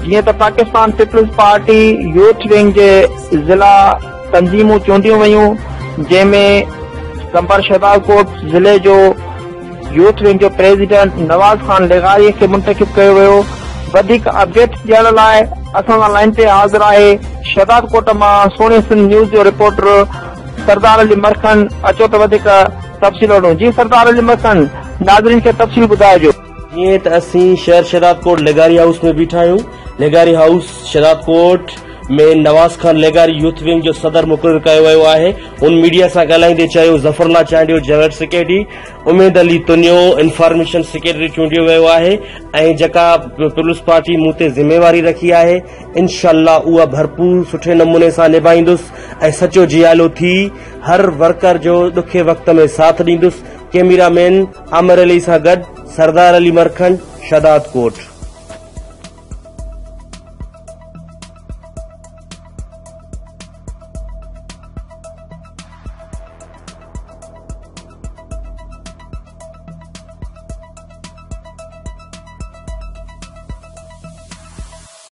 जीअं त Pakistan peoples party youth wing जे ज़िला तंज़ीमूं चूंडियूं वयूं, जंहिंमें कंबर शहबाजकोट ज़िले जो यूथ विंग जो प्रेसिडेंट नवाज़ खान लेगारी खे मुंतखब कयो वियो। वधीक अपडेट ॾियण लाइ असां सां लाइन ते हाज़िर आहे शहबाजकोट मां सोनी सिंध न्यूज़ जो रिपोर्टर सरदार अली मरखन। अचो त वधीक तफ़सील वठूं। जी सरदार अली मरखन, नाज़रीन खे तफ़सील ॿुधाइजो। जीअं त असीं शहर शहदादकोट लेगारी हाउस में बीठा आहियूं। लेगारी हाउस शहदादकोट में नवाज़ खान लेगारी यूथ विंग जो सदर मुक़ररु कयो वियो आहे। उन मीडिया सां ॻाल्हाईंदे चयो ज़फरला चांडियो जनरल सेक्रेटरी, उमेद अली तुनियो इंफॉर्मेशन सेक्रेटरी चूंडियो वियो आहे ऐं जेका पीपल्स पार्टी मूं ते ज़िम्मेवारी रखी आहे इंशाअल्लाह उहा भरपूर सुठे नमूने सां निभाईंदुसि ऐं सचो जियालो थी हर वर्कर जो ॾुखे वक़्त में साथ ॾींदुसि। कैमरामैन आमिर अली सां गॾु सरदार अली मरखन, शहदादकोट।